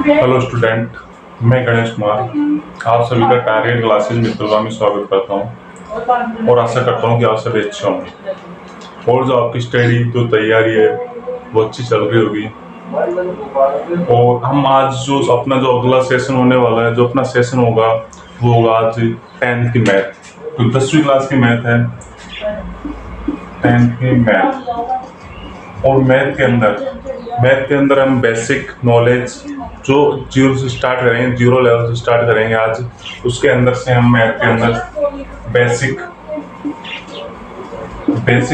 Hello student, मैं गणेश कुमार आप सभी का टारगेट क्लासेज मित्रता में स्वागत करता हूं और आशा करता हूं कि आप सभी अच्छे होंगे और जो आपकी स्टडी जो तैयारी है वो अच्छी चल रही होगी। और हम आज जो अपना जो अगला सेशन होने वाला है, जो अपना सेशन होगा वो होगा आज 10th की मैथ, तो 10वीं क्लास की मैथ है, 10th की मैथ। और मैथ के अंदर हम बेसिक नॉलेज जो जीरो से स्टार्ट करेंगे, जीरो लेवल से स्टार्ट करेंगे आज, उसके अंदर से हम मैथ के अंदर बेसिक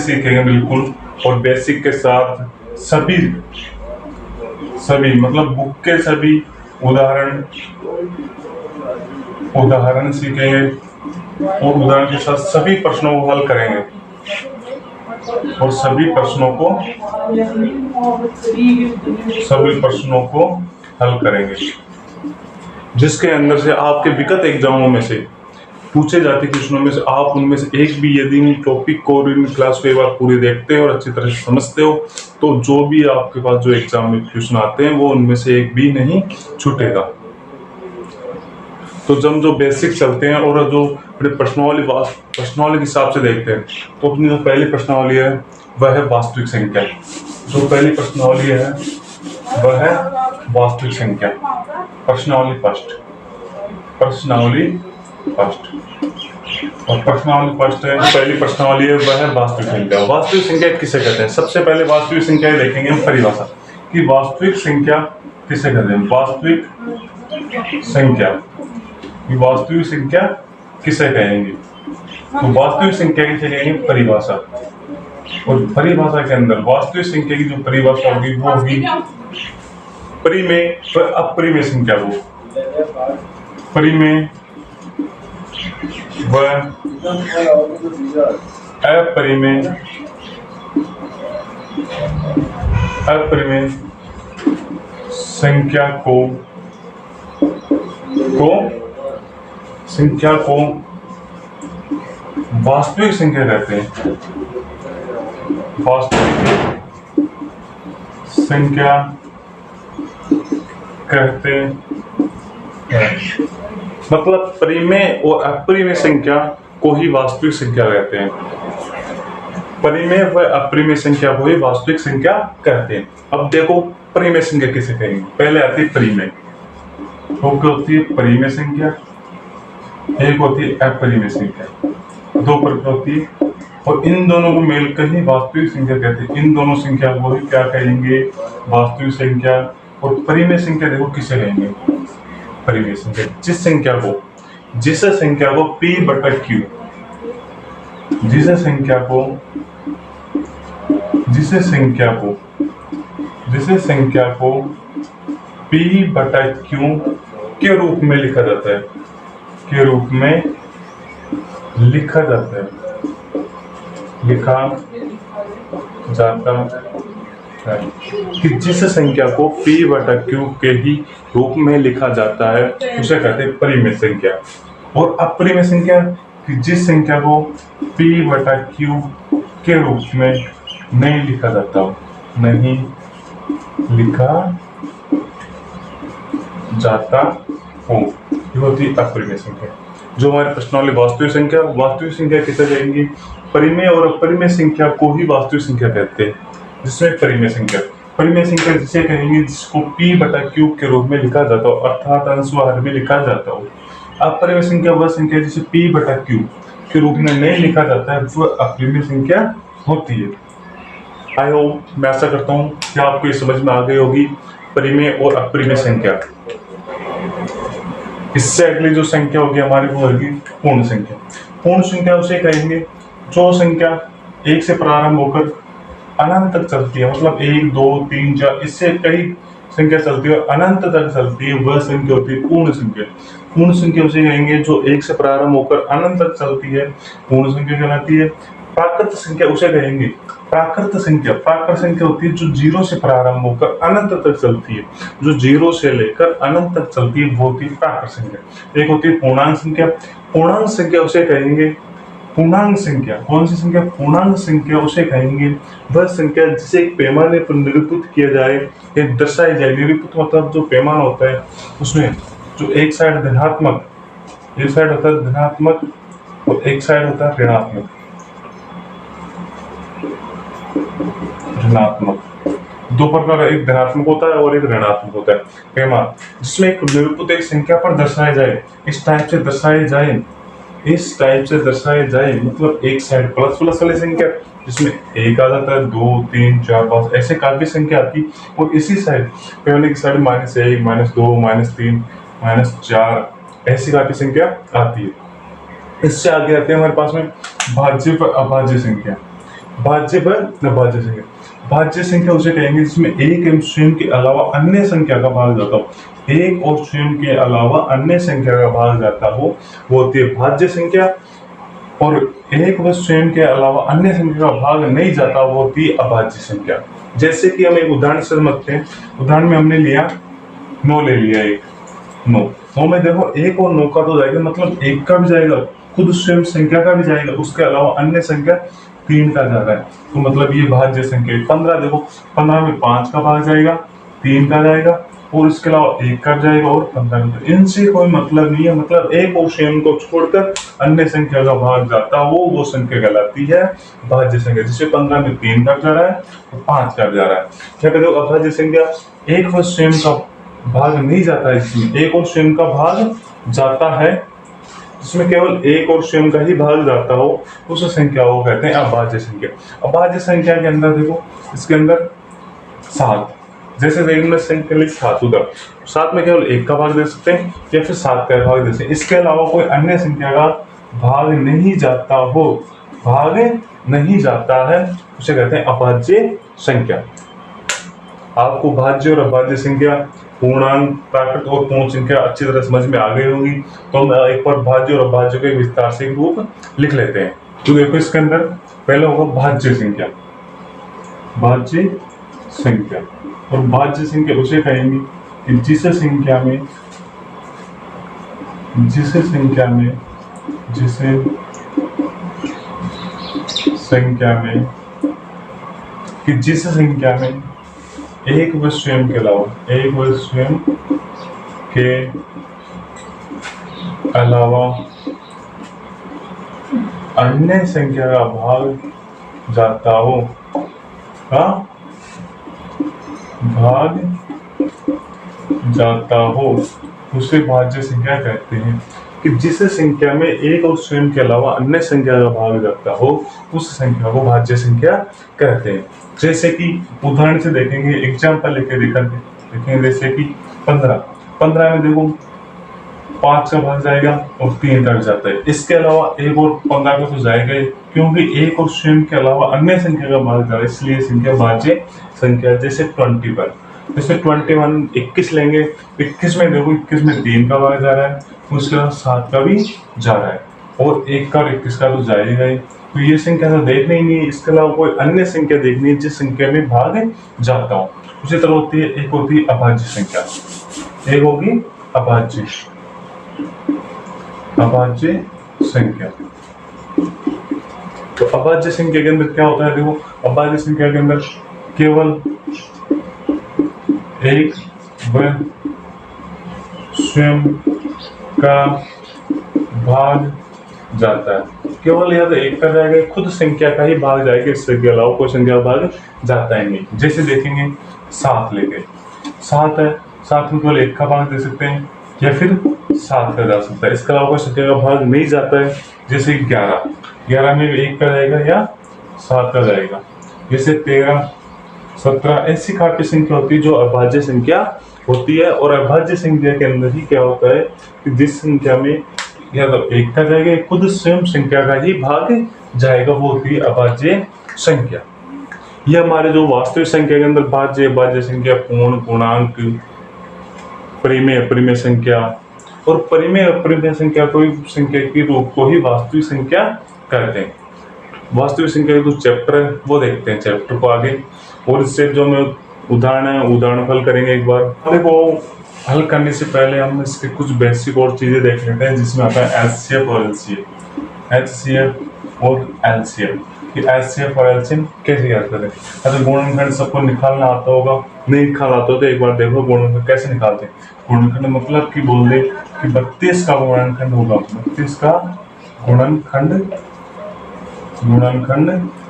सीखेंगे बिल्कुल। और बेसिक के साथ सभी मतलब बुक के सभी उदाहरण सीखेंगे और उदाहरण के साथ सभी प्रश्नों को हल करेंगे और सभी प्रश्नों को हल करेंगे, जिसके अंदर से आपके विगत एग्जामों में से पूछे जाते क्वेश्चनों में से आप उनमें से एक भी यदि इन टॉपिक को और इन क्लास को एक बार पूरे देखते हैं और अच्छी तरह से समझते हो तो जो भी आपके पास जो एग्जाम में क्वेश्चन आते हैं वो उनमें से एक भी नहीं छूटेगा। तो जब जो बेसिक चलते हैं और जो अपने प्रश्नावली के हिसाब से देखते हैं तो अपनी जो पहली प्रश्नावली है वह है वास्तविक संख्या। जो पहली प्रश्नावली है वह है वास्तविक संख्या, प्रश्नावली फर्स्ट। और प्रश्नावली फर्स्ट है, पहली प्रश्नावली है वह है वास्तविक संख्या। वास्तविक संख्या किसे कहते हैं? सबसे पहले वास्तविक संख्या देखेंगे हम परिभाषा कि वास्तविक संख्या किसे कहते हैं। वास्तविक संख्या किसे कहेंगे? तो वास्तविक संख्या किसे कहेंगे? परिभाषा। और परिभाषा के अंदर वास्तविक संख्या की जो परिभाषा होगी वो होगी परिमेय व अपरिमेय संख्या को। परिमेय व अपरिमेय संख्या को वास्तविक संख्या कहते हैं। वास्तविक संख्या कहते हैं, मतलब परिमेय और अपरिमेय संख्या को ही वास्तविक संख्या कहते हैं। परिमेय व अपरिमेय संख्या को ही वास्तविक संख्या कहते हैं। अब देखो परिमेय संख्या किसे कहेंगे? पहले आती है परिमेय, तो क्या होती है परिमेय संख्या, एक होती है अपरिमेय संख्या, दो प्रकार होती है और इन दोनों को मिलकर ही वास्तविक संख्या कहते हैं। इन दोनों संख्या को ही क्या कहेंगे? वास्तविक संख्या। और परिमेय संख्या देखो किसे कहेंगे? परिमेय संख्या जिस संख्या को P बटा Q, जिसे संख्या को P बटा Q के रूप में लिखा जाता है, लिखा जाता है कि जिस संख्या को P बटा Q के ही रूप में लिखा जाता है उसे कहते हैं परिमेय संख्या। और अपरिमेय संख्या कि जिस संख्या को P बटा Q के रूप में नहीं लिखा जाता हो, ये होती है अपरिमेय संख्या। जो हमारे प्रश्नावली वास्तविक संख्या किसे कहेंगे? परिमेय और अपरिमेय संख्या को ही वास्तविक संख्या कहते हैं। जिसमें परिमेय संख्या जिसे कहेंगे जिसको P बटा Q के रूप में लिखा जाता हो, अर्थात अंश व हर में लिखा जाता हो। अपरिमेय संख्या वह संख्या जिसे P बटा Q के रूप में नहीं लिखा जाता है, वह अपरिमेय संख्या होती है। आई होप, मैं आशा करता हूँ कि आपको ये समझ में आ गई होगी परिमेय और अपरिमेय संख्या। इससे अगली जो संख्या होगी हमारी वो होगी पूर्ण संख्या। पूर्ण संख्या उसे कहेंगे जो संख्या 1 से प्रारंभ होकर अनंत तक चलती है, मतलब 1 2 3 4 इससे कई संख्या चलती है और अनंत तक चलती है, वह संख्या होती है पूर्ण संख्या। पूर्ण संख्या उसे कहेंगे जो 1 से प्रारंभ होकर अनंत तक चलती है, पूर्ण संख्या कहलाती है। प्राकृत संख्या उसे कहेंगे प्राकृत संख्या होती है जो 0 से प्रारंभ होकर अनंत तक चलती है, जो 0 से लेकर अनंत तक चलती है वो होती है प्राकृत संख्या। एक होती है पूर्णांक संख्या उसे कहेंगे पूर्णांक संख्या, कौन सी संख्या? पूर्णांक संख्या उसे कहेंगे वह संख्या जिसे एक पैमाने पर निरूपित किया जाए या दर्शाई जाए। निरूपित मतलब जो पैमाना होता है उसमें जो एक साइड धनात्मक, एक साइड होता है धनात्मक और एक साइड होता है ऋणात्मक। ऋणात्मक दो प्रकार, एक धनात्मक होता है और एक ऋणात्मक होता है पैमाना, जिसमें एक निरूपित एक संख्या पर दर्शाया जाए, इस टाइप से दर्शाए जाए, इस टाइप से दर्शाए जाए मतलब एक साइड प्लस प्लस वाली संख्या जिसमें एक आ जाता है, 2 3 4 5 ऐसे काफी संख्या आती, और इसी साइड पैमाने की साइड -1 -2 -3 -4 ऐसी काफी संख्या आती है। इससे आगे आते हैं हमारे पास में भाज्य व अभाज्य संख्या। भाज्य व अभाज्य संख्या, भाज्य संख्या उसे कहेंगे जिसमें एक एवं स्वयं के अलावा अन्य संख्या का भाग जाता हो, एक और स्वयं के अलावा अन्य संख्या का भाग जाता हो वो होती है भाज्य संख्या, और एक व स्वयं के अलावा अन्य संख्या का भाग नहीं जाता वो होती है अभाज्य संख्या। जैसे कि हम एक उदाहरण से समझते हैं। उदाहरण में हमने लिया 9 ले लिया, एक 9 में देखो 1 और 9 का तो जाएगा, मतलब 1 का भी जाएगा, खुद स्वयं संख्या का भी जाएगा, उसके अलावा अन्य संख्या 3 का जा रहा है, तो मतलब ये भाज्य संख्या। 15 देखो, 15 में 5 का भाग जाएगा, 3 का जाएगा और इसके अलावा 1 का जाएगा और 15 का। इनसे कोई मतलब नहीं है, मतलब एक और स्वयं को छोड़कर अन्य संख्या का भाग जाता हो वो संख्या कहलाती है भाज्य संख्या। जिसमें 15 में 3 का जा रहा है और 5 का जा रहा है। क्या कहते हो? अभाज्य संख्या एक व स्वयं का भाग नहीं जाता है, इसमें एक और स्वयं का भाग जाता है, जिसमें केवल एक और स्वयं का ही भाग जाता हो उस संख्या को कहते हैं अभाज्य संख्या। अभाज्य संख्या के अंदर देखो, इसके अंदर 7, जैसे में संख्या लिख 7 उधर 7 में केवल 1 का भाग दे सकते हैं या फिर 7 का भाग दे सकते हैं, इसके अलावा कोई अन्य संख्या का भाग नहीं जाता हो, भाग नहीं जाता है, उसे कहते हैं अभाज्य संख्या। आपको भाज्य और अभाज्य संख्या, पूर्णांक, प्राकृत और पूर्ण संख्या अच्छी तरह समझ में आ गई होगी, तो हम एक बार भाज्य और अभाज्य के विस्तार से रूप लिख लेते हैं। तो देखो इसके अंदर पहले होगा भाज्य संख्या, भाज्य संख्या, और भाज्य संख्या उसे कहेंगे कि जिस संख्या में एक व स्वयं के अलावा अन्य संख्या का भाग जाता हो, उसे भाज्य संख्या कहते हैं। कि जिस संख्या में एक और स्वयं के अलावा अन्य संख्या का भाग जाता हो उस संख्या को भाज्य संख्या कहते हैं। जैसे कि उदाहरण से देखेंगे, एग्जाम्पल लेके देखेंगे, जैसे कि 15 में देखो 5 का भाग जाएगा और 3 का भी जाता है, इसके अलावा एक और 15 का तो जाएगा ही, क्योंकि एक और स्वयं के अलावा अन्य संख्या का भाग जा रहा है, इसलिए संख्या भाज्य संख्या। जैसे 21, जैसे 21 21 लेंगे, 21 में देखो 21 में 3 का भाग जा रहा है, उसके बाद 7 का भी जा रहा है और 1 का और 21 का तो जाएगा ही, तो ये संख्या तो देखना ही नहीं है। इसके अलावा कोई अन्य संख्या देखनी है जिस संख्या में भाग जाता हो। उसी तरह होती है, एक होती है अभाज्य संख्या, एक होगी अभाज्य संख्या। तो अभाज्य संख्या के अंदर क्या होता है? देखो, अभाज्य संख्या के अंदर केवल एक व स्वयं का भाग जाता है, केवल या तो 1 का जाएगा, खुद संख्या का ही भाग जाएगा, इससे के अलावा कोई संख्या भाग जाता ही नहीं। जैसे देखेंगे 7 लेके, 7 है, 7 में केवल 1 का भाग दे सकते हैं या फिर 7 का जा सकता है, इसके अलावा कोई संख्या का भाग नहीं जाता है। जैसे 11 में 1 का जाएगा या 7 का जाएगा। जैसे 13 17 ऐसी काफी संख्या होती है जो अभाज्य संख्या होती है। और अभाज्य संख्या के अंदर ही क्या होता है कि जिस संख्या में या तो 1 का जाएगा, खुद स्वयं संख्या का ही भाग जाएगा, वो होती है अभाज्य संख्या। ये हमारे जो वास्तविक संख्या के अंदर भाज्य अभाज्य संख्या, पूर्ण, पूर्णांक, परिमेय अपरिमेय संख्या और परिमेय अपरिमेय संख्या कोई संख्या के रूप को ही वास्तविक संख्या कहते हैं। वास्तविक संख्या का जो चैप्टर है वो देखते हैं चैप्टर को आगे, और इससे जो मैं उदाहरण हल करेंगे एक बार। देखो, हल करने से पहले हम इसके कुछ बेसिक और चीजें देख लेते हैं, जिसमें आता है HCF और LCF। HCF और एलसीएम। कि एचसीएफ और एलसीएम कैसे याद करें? अगर गुणनखंड सबको निकालना आता होगा, नहीं निकालना आता तो एक बार देखो गुणनखंड कैसे निकालते हैं। गुणनखंड मतलब कि बोल दे कि 32 का गुणनखंड होगा, 32 का गुणनखंड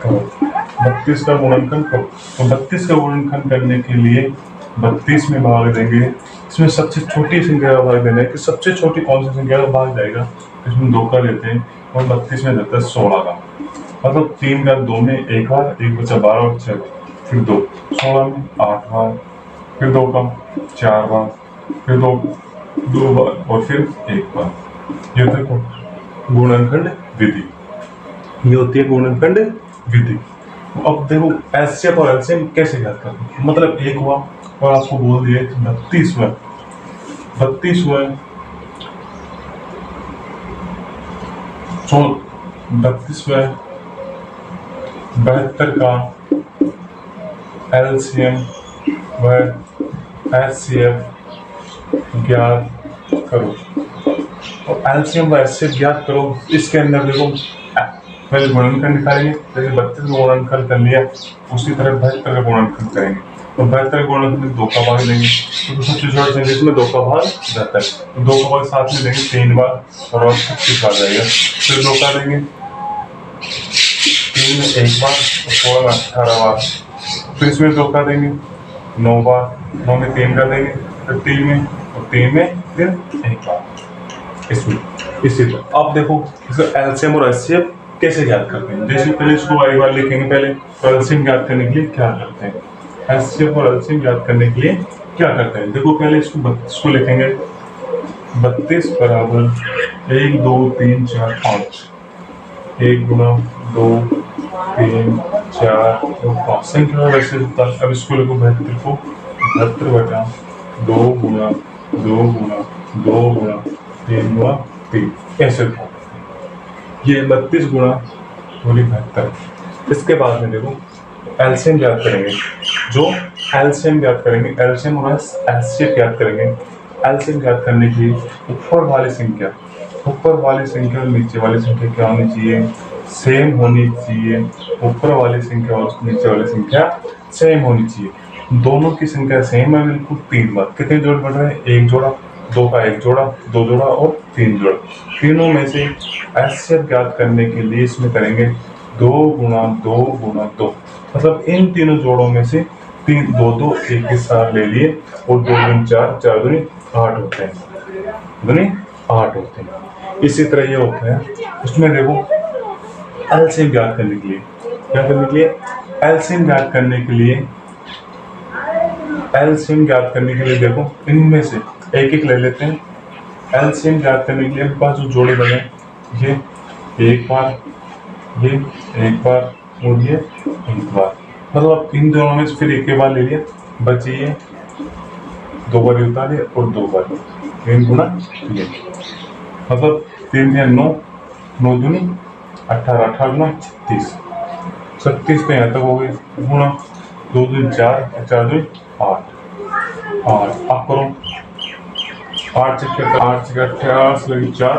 करो, 32 का गुणनखंड करो। तो 32 का गुणनखंड करने के लिए 32 में भाग देंगे, इसमें सबसे छोटी संख्या का भाग देना है कि सबसे छोटी कौन सी संख्या का भाग जाएगा, इसमें 2 का लेते हैं और 32 में देता है 16 का। मतलब 3 का 2 में एक बार, एक बचा 12 और 6, फिर 2, 16 में 8 बार, फिर 2 का 4 बार, फिर 2 बार और फिर 1 बार। ये देखो गुणनखंड विधि, ये होती है गुणनखंड विधि। अब देखो एचसीएफ और एलसीएम कैसे ज्ञात करते हैं। मतलब एक हुआ और आपको बोल दिया 32 हुआ, 32 हुआ, 32 हुआ, 72 का एलसीएम व एचसीएफ ज्ञात करो। और एलसीएम व एचसीएफ ज्ञात करो, इसके अंदर देखो पहले गुणनखंड निकालेंगे, जैसे 32 का गुणनखंड कर लिया उसी तरह 72 का गुणनखंड करेंगे। तो 72 का गुणनखंड में 2 का भाग देंगे, तो सबसे छोटा संख्या इसमें 2 का भाग जाता है, तो 2 का भाग साथ में देंगे 3 बार और 26 आ जाएगा। फिर 2 का देंगे 3 में 1 बार और 16 में 18 बार। फिर इसमें 2 का देंगे 9 बार, 9 में 3 का देंगे, फिर 3 में और 3 में फिर 1 बार। इसमें इसी तरह अब देखो इसका एलसीएम और एचसीएफ कैसे ज्ञात करते हैं। जैसे पहले इसको एक बार लिखेंगे, पहले एलसीएम ज्ञात करने के लिए क्या करते हैं, एचसीएफ और एलसीएम ज्ञात करने के लिए क्या करते हैं। देखो पहले इसको 32 को लिखेंगे, 32 बराबर 1 2 3 4 5, 1 गुना 2 3 4 और 5 संख्या वैसे होता है। अब इसको लिखो 72 को 72 बटा 2 गुना 2 गुना 2 गुना 3 गुना 3 ऐसे होता है। ये 32 गुणा पूरी 72। इसके बाद में देखो एलसीएम ज्ञात करेंगे, जो एलसीएम ज्ञात करेंगे, एलसीएम और एचसीएफ ज्ञात करेंगे। एलसीएम ज्ञात करने के लिए ऊपर वाली संख्या और नीचे वाली संख्या क्या होनी चाहिए, सेम होनी चाहिए। ऊपर वाली संख्या और नीचे वाली संख्या सेम होनी चाहिए। दोनों की संख्या सेम है बिल्कुल 3 बार। कितने जोड़ बढ़ रहे हैं, 1 जोड़ा, 2 का 1 जोड़ा, 2 जोड़ा और 3 जोड़ा। तीनों में से एचसीएफ ज्ञात करने के लिए इसमें करेंगे 2 गुना 2 गुना 2। मतलब इन तीनों जोड़ों में से 3 2 2 एक के साथ ले लिए और 2 दूनी 4 4 दूनी 8 होते हैं, 8 होते हैं। इसी तरह ये होता है। उसमें देखो एलसीएम ज्ञात करने के लिए क्या करने के लिए, एलसीएम ज्ञात करने के लिए, एलसीएम ज्ञात करने के लिए देखो इनमें से एक एक ले लेते हैं। एलसीएम ज्ञात करने के लिए अपने पास जो जोड़े बने, ये एक बार, ये एक बार और ये एक बार। मतलब इन दोनों में से फिर एक बार ले लिया, बचे ये 2 बार उतारे और 2 बार 3 गुना ये। मतलब 3 या 9, 9 दूनी 18, 18 गुना 36, 36 पे यहाँ तक हो गए गुना 2 दूनी 4, 4 दूनी 8, 8 आप करो 8 से 8 लगी 4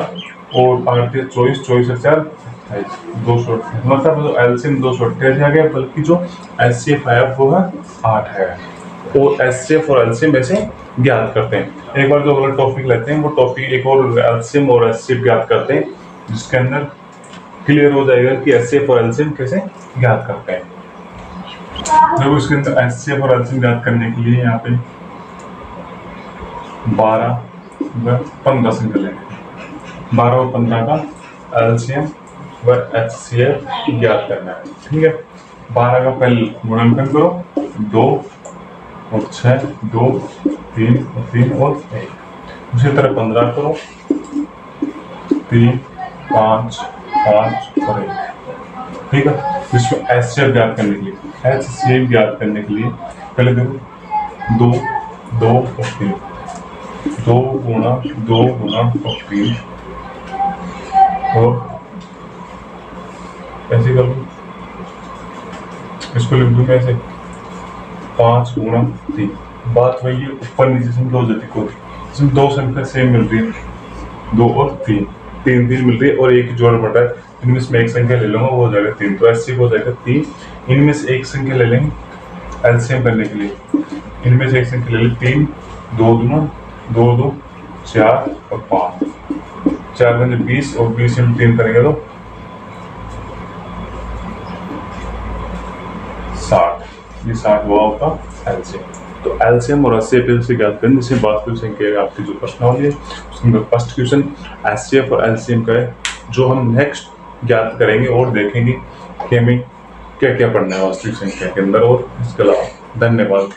और 8 से 24, 24 से 4 228। मतलब एलसीएम 228 आ गया, बल्कि जो एचसीएफ है वो है 8 है। और एचसीएफ और एलसीएम ऐसे ज्ञात करते हैं। एक बार जो अगला टॉपिक लेते हैं वो टॉपिक एक और एलसीएम और एचसीएफ ज्ञात करते हैं, जिसके अंदर क्लियर हो जाएगा कि एचसीएफ और एलसीएम कैसे ज्ञात करते हैं। देखो इसके अंदर एचसीएफ और एलसीएम ज्ञात करने के लिए यहाँ पे 12 व 15 संख्या लेंगे। 12 और 15 का एलसीएम व एचसीएफ ज्ञात करना है, ठीक है। 12 का पहले गुणनखंड करो, 2 और 6, 2 3 और 3 और 1। उसी तरह 15 करो, 3 5 5 और 1, ठीक है। जिसमें एचसीएफ ज्ञात करने के लिए, एचसीएफ ज्ञात करने के लिए पहले देखो 2 2 और 3, 2 गुना 2 गुना और 3 और ऐसे कर लूँ, इसको लिख दूँ ऐसे 5 गुना 3। बात वही है, ऊपर नीचे संख्या हो जाती कोई, इसमें 2 संख्या सेम मिल रही है, 2 और 3 3 3 मिल रही है और एक जोड़ बढ़ रहा है इनमें से मैं एक संख्या ले लूंगा, वो हो जाएगा 3, तो HCF हो जाएगा 3। इनमें से एक संख्या ले लेंगे एलसीएम करने के लिए, इनमें से एक संख्या ले लें 3, 2 दूना 2 2 4 और 5, 4 में 20 और 20 में 3 करेंगे तो 60, ये 60 हुआ होगा एलसीएम। तो एलसीएम और HCF से ज्ञात करें, जैसे वास्तविक संख्या आपकी जो प्रश्नावली है उसके अंदर फर्स्ट क्वेश्चन HCF और एलसीएम का है, जो हम नेक्स्ट ज्ञात करेंगे और देखेंगे कि हमें क्या क्या पढ़ना है वास्तविक संख्या के अंदर और इसके अलावा। धन्यवाद।